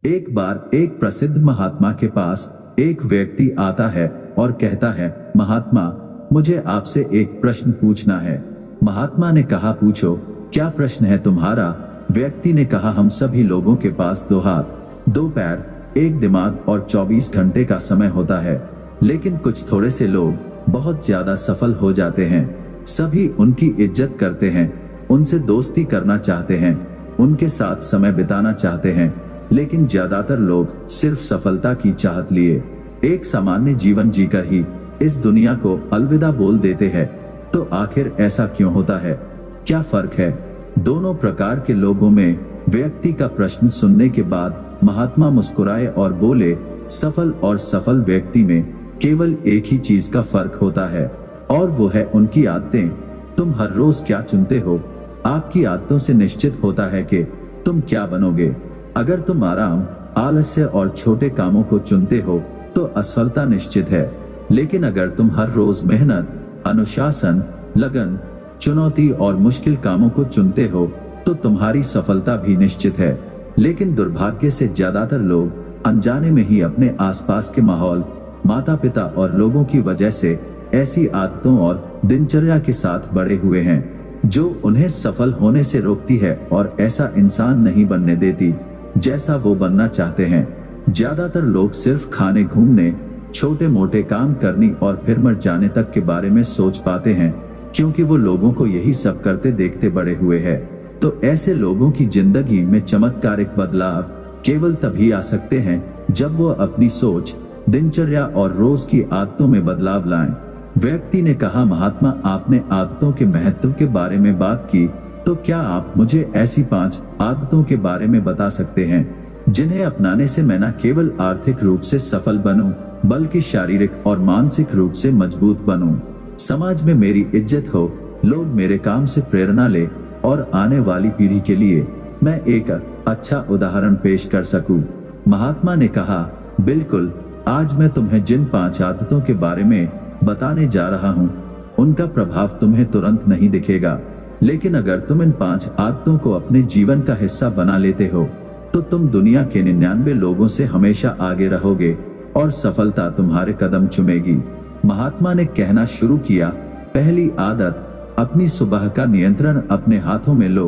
एक बार एक प्रसिद्ध महात्मा के पास एक व्यक्ति आता है और कहता है, महात्मा, मुझे आपसे एक प्रश्न पूछना है। महात्मा ने कहा, पूछो, क्या प्रश्न है तुम्हारा? व्यक्ति ने कहा, हम सभी लोगों के पास 2 हाथ, 2 पैर, एक दिमाग और 24 घंटे का समय होता है, लेकिन कुछ थोड़े से लोग बहुत ज्यादा सफल हो जाते हैं। सभी उनकी इज्जत करते हैं, उनसे दोस्ती करना चाहते हैं, उनके साथ समय बिताना चाहते हैं, लेकिन ज्यादातर लोग सिर्फ सफलता की चाहत लिए एक सामान्य जीवन जीकर ही इस दुनिया को अलविदा बोल देते हैं। तो आखिर ऐसा क्यों होता है? क्या फर्क है दोनों प्रकार के लोगों में? व्यक्ति का प्रश्न सुनने के बाद महात्मा मुस्कुराए और बोले, सफल और सफल व्यक्ति में केवल एक ही चीज का फर्क होता है, और वो है उनकी आदतें। तुम हर रोज क्या चुनते हो? आपकी आदतों से निश्चित होता है कि तुम क्या बनोगे। अगर तुम आराम, आलस्य और छोटे कामों को चुनते हो तो असफलता निश्चित है, लेकिन अगर तुम हर रोज मेहनत, अनुशासन, लगन, चुनौती और मुश्किल कामों को चुनते हो तो तुम्हारी सफलता भी निश्चित है। लेकिन दुर्भाग्य से ज्यादातर लोग अनजाने में ही अपने आसपास के माहौल, माता पिता और लोगों की वजह से ऐसी आदतों और दिनचर्या के साथ बड़े हुए हैं जो उन्हें सफल होने से रोकती है और ऐसा इंसान नहीं बनने देती जैसा वो बनना चाहते हैं। ज्यादातर लोग सिर्फ खाने, घूमने, छोटे मोटे काम करने और फिर मर जाने तक के बारे में सोच पाते हैं, क्योंकि वो लोगों को यही सब करते देखते बड़े हुए हैं। तो ऐसे लोगों की जिंदगी में चमत्कारिक बदलाव केवल तभी आ सकते हैं जब वो अपनी सोच, दिनचर्या और रोज की आदतों में बदलाव लाएं। व्यक्ति ने कहा, महात्मा, आपने आदतों के महत्व के बारे में बात की, तो क्या आप मुझे ऐसी 5 आदतों के बारे में बता सकते हैं जिन्हें अपनाने से मैं न केवल आर्थिक रूप से सफल बनूं, बल्कि शारीरिक और मानसिक रूप से मजबूत बनूं, समाज में मेरी इज्जत हो, लोग मेरे काम से प्रेरणा ले और आने वाली पीढ़ी के लिए मैं एक अच्छा उदाहरण पेश कर सकूं। महात्मा ने कहा, बिल्कुल, आज मैं तुम्हें जिन 5 आदतों के बारे में बताने जा रहा हूं, उनका प्रभाव तुम्हें तुरंत नहीं दिखेगा, लेकिन अगर तुम इन 5 आदतों को अपने जीवन का हिस्सा बना लेते हो तो तुम दुनिया के 99 लोगों से हमेशा आगे रहोगे और सफलता तुम्हारे कदम चूमेगी। महात्मा ने कहना शुरू किया, पहली आदत, अपनी सुबह का नियंत्रण अपने हाथों में लो।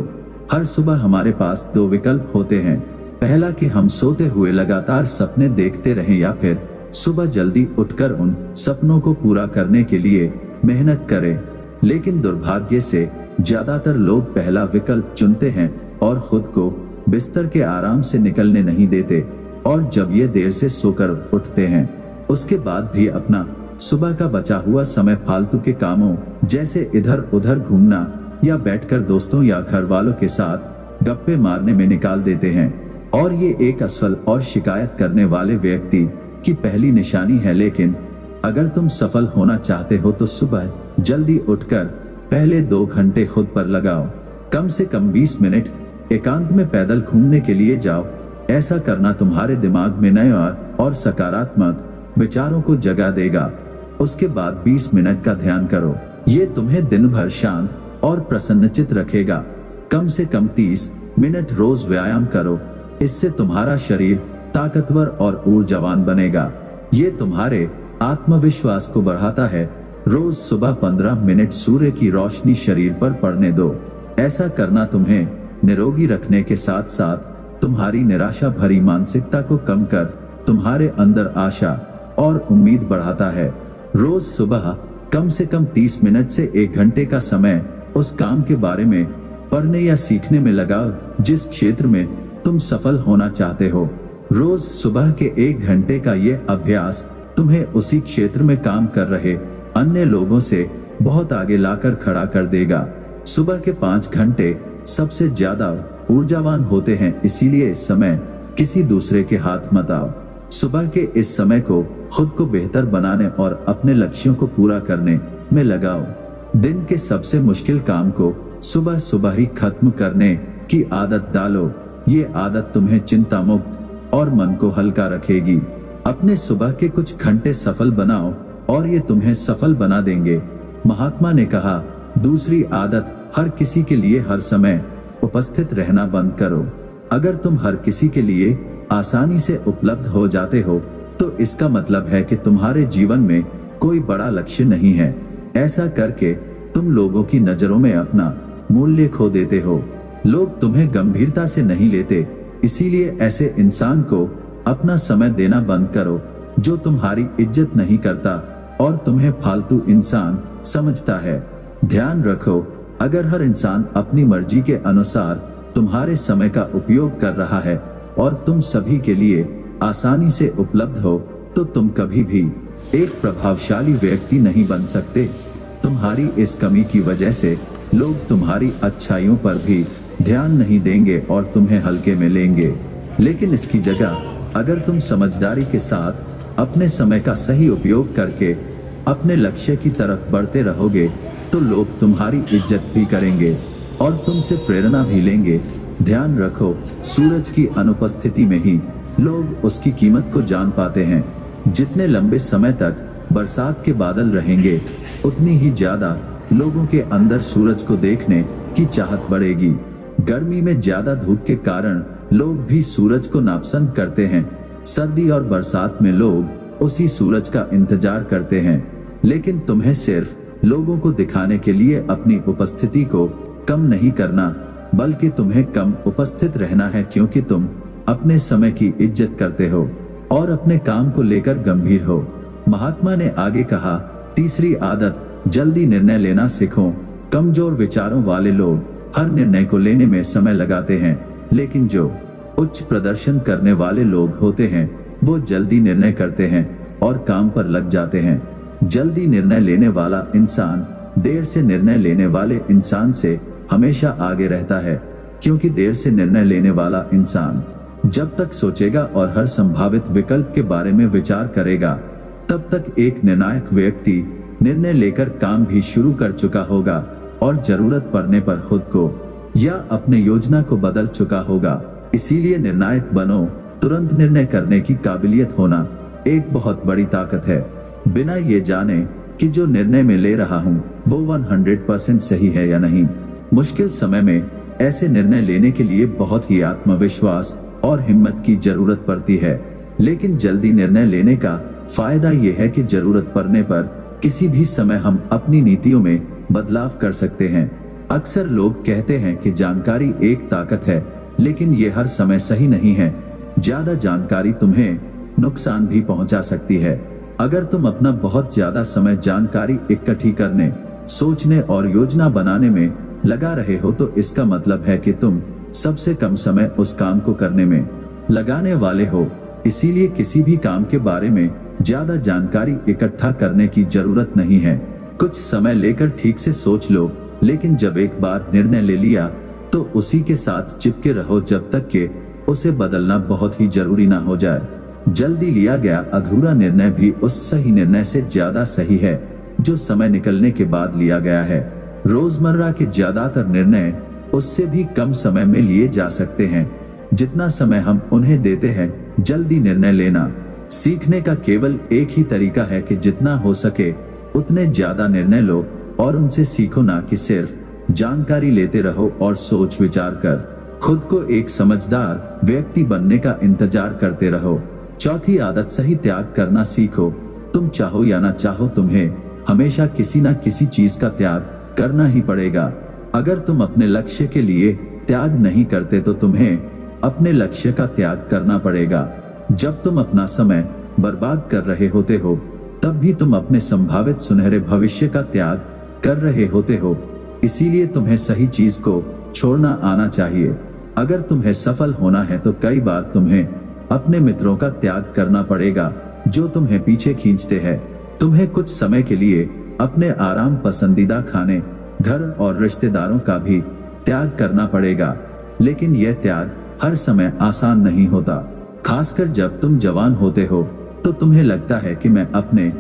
हर सुबह हमारे पास 2 विकल्प होते हैं। पहला कि हम सोते हुए लगातार सपने देखते रहें, या फिर सुबह जल्दी उठकर उन सपनों को पूरा करने के लिए मेहनत करें। लेकिन दुर्भाग्य से ज्यादातर लोग पहला विकल्प चुनते हैं और खुद को बिस्तर के आराम से निकलने नहीं देते, और जब ये देर से सोकर उठते हैं उसके बाद भी अपना सुबह का बचा हुआ समय फालतू के कामों जैसे इधर उधर घूमना या बैठकर दोस्तों या घर वालों के साथ गप्पे मारने में निकाल देते हैं। और ये एक असफल और शिकायत करने वाले व्यक्ति की पहली निशानी है। लेकिन अगर तुम सफल होना चाहते हो तो सुबह जल्दी उठकर पहले 2 घंटे खुद पर लगाओ। कम से कम 20 मिनट एकांत में पैदल घूमने के लिए जाओ। ऐसा करना तुम्हारे दिमाग में नए और सकारात्मक विचारों को जगा देगा। उसके बाद 20 मिनट का ध्यान करो। ये तुम्हें दिन भर शांत और प्रसन्नचित रखेगा। कम से कम 30 मिनट रोज व्यायाम करो। इससे तुम्हारा शरीर ताकतवर और ऊर्जावान बनेगा। ये तुम्हारे आत्मविश्वास को बढ़ाता है। रोज सुबह 15 मिनट सूर्य की रोशनी शरीर पर पड़ने दो। ऐसा करना तुम्हें निरोगी रखने के साथ साथ तुम्हारी निराशा भरी मानसिकता को कम कर तुम्हारे अंदर आशा और उम्मीद बढ़ाता है। रोज सुबह कम से कम 30 मिनट से 1 घंटे का समय उस काम के बारे में पढ़ने या सीखने में लगाओ जिस क्षेत्र में तुम सफल होना चाहते हो। रोज सुबह के 1 घंटे का ये अभ्यास तुम्हें उसी क्षेत्र में काम कर रहे अन्य लोगों से बहुत आगे लाकर खड़ा कर देगा। सुबह के 5 घंटे सबसे ज्यादा ऊर्जावान होते हैं, इसीलिए इस समय किसी दूसरे के हाथ मत आओ। सुबह के इस समय को खुद को बेहतर बनाने और अपने लक्ष्यों को पूरा करने में लगाओ। दिन के सबसे मुश्किल काम को सुबह सुबह ही खत्म करने की आदत डालो। ये आदत तुम्हें चिंता मुक्त और मन को हल्का रखेगी। अपने सुबह के कुछ घंटे सफल बनाओ और ये तुम्हें सफल बना देंगे। महात्मा ने कहा, दूसरी आदत, हर किसी के लिए हर समय उपस्थित रहना बंद करो। अगर तुम हर किसी के लिए आसानी से उपलब्ध हो जाते हो तो इसका मतलब है कि तुम्हारे जीवन में कोई बड़ा लक्ष्य नहीं है। ऐसा करके तुम लोगों की नजरों में अपना मूल्य खो देते हो। लोग तुम्हें गंभीरता से नहीं लेते, इसीलिए ऐसे इंसान को अपना समय देना बंद करो जो तुम्हारी इज्जत नहीं करता और तुम्हें फालतू इंसान समझता है। ध्यान रखो, अगर हर इंसान अपनी मर्जी के अनुसार तुम्हारे समय का उपयोग कर रहा है और तुम सभी के लिए आसानी से उपलब्ध हो तो तुम कभी भी एक प्रभावशाली व्यक्ति नहीं बन सकते। तुम्हारी इस कमी की वजह से लोग तुम्हारी अच्छाइयों पर भी ध्यान नहीं देंगे और तुम्हें हल्के में लेंगे। लेकिन इसकी जगह अगर तुम समझदारी के साथ अपने समय का सही उपयोग करके अपने लक्ष्य की तरफ बढ़ते रहोगे तो लोग तुम्हारी इज्जत भी करेंगे और तुमसे प्रेरणा भी लेंगे। ध्यान रखो, सूरज की अनुपस्थिति में ही लोग उसकी कीमत को जान पाते हैं। जितने लंबे समय तक बरसात के बादल रहेंगे उतनी ही ज्यादा लोगों के अंदर सूरज को देखने की चाहत बढ़ेगी। गर्मी में ज्यादा धूप के कारण लोग भी सूरज को नापसंद करते हैं। सर्दी और बरसात में लोग उसी सूरज का इंतजार करते हैं। लेकिन तुम्हें सिर्फ लोगों को दिखाने के लिए अपनी उपस्थिति को कम नहीं करना, बल्कि तुम्हें कम उपस्थित रहना है, क्योंकि तुम अपने समय की इज्जत करते हो और अपने काम को लेकर गंभीर हो। महात्मा ने आगे कहा, तीसरी आदत, जल्दी निर्णय लेना सीखो। कमजोर विचारों वाले लोग हर निर्णय को लेने में समय लगाते हैं, लेकिन जो उच्च प्रदर्शन करने वाले लोग होते हैं वो जल्दी निर्णय करते हैं और काम पर लग जाते हैं। जल्दी निर्णय लेने वाला इंसान देर से निर्णय लेने वाले इंसान से हमेशा आगे रहता है, क्योंकि देर से निर्णय लेने वाला इंसान जब तक सोचेगा और हर संभावित विकल्प के बारे में विचार करेगा तब तक एक निर्णायक व्यक्ति निर्णय लेकर काम भी शुरू कर चुका होगा और जरूरत पड़ने पर खुद को या अपने योजना को बदल चुका होगा। इसीलिए निर्णायक बनो। तुरंत निर्णय करने की काबिलियत होना एक बहुत बड़ी ताकत है। बिना ये जाने कि जो निर्णय मैं ले रहा हूँ वो 100% सही है या नहीं। मुश्किल समय में ऐसे निर्णय लेने के लिए बहुत ही आत्मविश्वास और हिम्मत की जरूरत पड़ती है। लेकिन जल्दी निर्णय लेने का फायदा ये है कि जरूरत पड़ने पर किसी भी समय हम अपनी नीतियों में बदलाव कर सकते हैं। अक्सर लोग कहते हैं कि जानकारी एक ताकत है, लेकिन ये हर समय सही नहीं है। ज्यादा जानकारी तुम्हें नुकसान भी पहुंचा सकती है। अगर तुम अपना बहुत ज्यादा समय जानकारी इकट्ठी करने, सोचने और योजना बनाने में लगा रहे हो तो इसका मतलब है कि तुम सबसे कम समय उस काम को करने में लगाने वाले हो। इसीलिए किसी भी काम के बारे में ज्यादा जानकारी इकट्ठा करने की जरूरत नहीं है। कुछ समय लेकर ठीक से सोच लो, लेकिन जब एक बार निर्णय ले लिया तो उसी के साथ चिपके रहो जब तक कि उसे बदलना बहुत ही जरूरी ना हो जाए। जल्दी लिया गया अधूरा निर्णय भी उस सही निर्णय से ज्यादा सही है जो समय निकलने के बाद लिया गया है। रोजमर्रा के ज्यादातर निर्णय उससे भी कम समय में लिए जा सकते हैं जितना समय हम उन्हें देते हैं। जल्दी निर्णय लेना सीखने का केवल एक ही तरीका है कि जितना हो सके उतने ज्यादा निर्णय लो और उनसे सीखो, ना कि सिर्फ जानकारी लेते रहो और सोच विचार कर खुद को एक समझदार व्यक्ति बनने का इंतजार करते रहो। चौथी आदत, सही त्याग करना सीखो। तुम चाहो या ना चाहो तुम्हें हमेशा किसी ना किसी चीज का त्याग करना ही पड़ेगा। अगर तुम अपने लक्ष्य के लिए त्याग नहीं करते तो तुम्हें अपने लक्ष्य का त्याग करना पड़ेगा। जब तुम अपना समय बर्बाद कर रहे होते हो तब भी तुम अपने संभावित सुनहरे भविष्य का त्याग कर रहे होते हो। इसीलिए तुम्हें सही चीज को छोड़ना आना चाहिए। अगर तुम्हें सफल होना है तो कई बार तुम्हें अपने मित्रों का त्याग करना पड़ेगा जो तुम्हें पीछे खींचते हैं। तुम्हें कुछ समय के लिए अपने आराम, पसंदीदा खाने, घर और रिश्तेदारों का भी त्याग करना पड़ेगा। लेकिन यह त्याग हर समय आसान नहीं होता। खासकर जब तुम जवान होते हो तो तुम्हें लगता है कि मैं अपने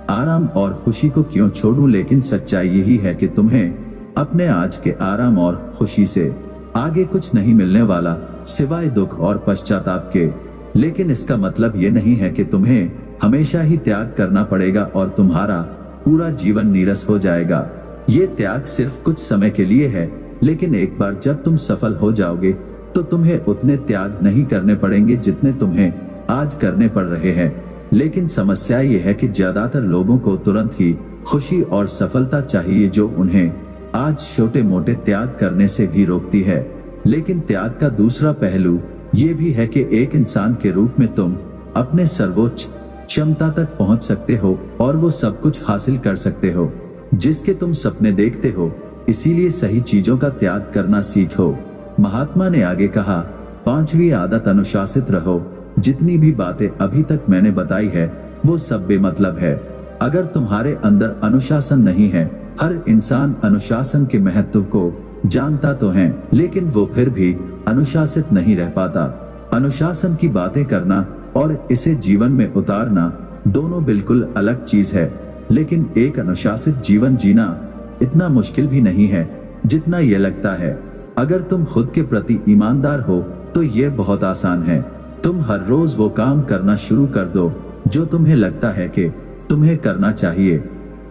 आराम और खुशी को क्यों छोड़ूं, लेकिन सच्चाई यही है कि तुम्हें अपने आज के आराम और खुशी से आगे कुछ नहीं मिलने वाला सिवाय दुख और पश्चाताप के। लेकिन इसका मतलब ये नहीं है कि तुम्हें हमेशा ही त्याग करना पड़ेगा और तुम्हारा पूरा जीवन नीरस हो जाएगा। ये त्याग सिर्फ कुछ समय के लिए है, लेकिन एक बार जब तुम सफल हो जाओगे तो तुम्हें उतने त्याग नहीं करने पड़ेंगे जितने तुम्हें आज करने पड़ रहे हैं। लेकिन समस्या ये है कि ज्यादातर लोगों को तुरंत ही खुशी और सफलता चाहिए, जो उन्हें आज छोटे मोटे त्याग करने से भी रोकती है। लेकिन त्याग का दूसरा पहलू ये भी है कि एक इंसान के रूप में तुम अपने सर्वोच्च क्षमता तक पहुंच सकते हो और वो सब कुछ हासिल कर सकते हो जिसके तुम सपने देखते हो। इसीलिए सही चीजों का त्याग करना सीखो। महात्मा ने आगे कहा, 5वीं आदत, अनुशासित रहो। जितनी भी बातें अभी तक मैंने बताई है वो सब बेमतलब है अगर तुम्हारे अंदर अनुशासन नहीं है। हर इंसान अनुशासन के महत्व को जानता तो है, लेकिन वो फिर भी अनुशासित नहीं रह पाता। अनुशासन की बातें करना और इसे जीवन में उतारना दोनों बिल्कुल अलग चीज है। लेकिन एक अनुशासित जीवन जीना इतना मुश्किल भी नहीं है जितना ये लगता है। अगर तुम खुद के प्रति ईमानदार हो तो ये बहुत आसान है। तुम हर रोज वो काम करना शुरू कर दो जो तुम्हें लगता है कि तुम्हें करना चाहिए,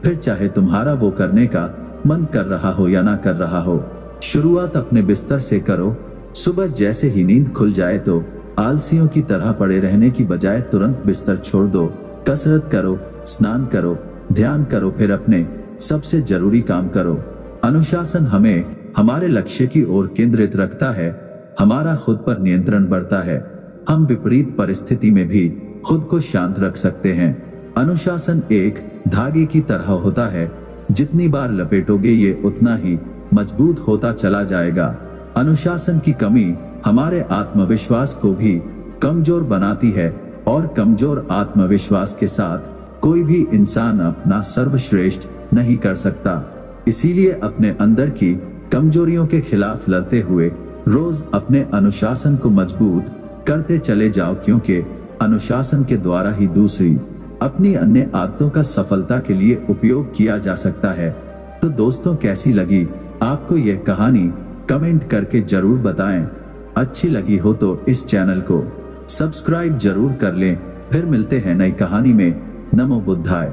फिर चाहे तुम्हारा वो करने का मन कर रहा हो या ना कर रहा हो। शुरुआत अपने बिस्तर से करो। सुबह जैसे ही नींद खुल जाए तो आलसियों की तरह पड़े रहने की बजाय तुरंत बिस्तर छोड़ दो। कसरत करो, स्नान करो, ध्यान करो, फिर अपने सबसे जरूरी काम करो। अनुशासन हमें हमारे लक्ष्य की ओर केंद्रित रखता है। हमारा खुद पर नियंत्रण बढ़ता है। हम विपरीत परिस्थिति में भी खुद को शांत रख सकते हैं। अनुशासन एक धागे की तरह होता है, जितनी बार लपेटोगे ये उतना ही मजबूत होता चला जाएगा। अनुशासन की कमी हमारे आत्मविश्वास को भी कमजोर बनाती है और कमजोर आत्मविश्वास के साथ कोई भी इंसान अपना सर्वश्रेष्ठ नहीं कर सकता। इसीलिए अपने अंदर की कमजोरियों के खिलाफ लड़ते हुए रोज अपने अनुशासन को मजबूत करते चले जाओ, क्योंकि अनुशासन के द्वारा ही दूसरी अपनी अन्य आदतों का सफलता के लिए उपयोग किया जा सकता है। तो दोस्तों, कैसी लगी आपको यह कहानी? कमेंट करके जरूर बताएं। अच्छी लगी हो तो इस चैनल को सब्सक्राइब जरूर कर लें। फिर मिलते हैं नई कहानी में। नमो बुद्धाय।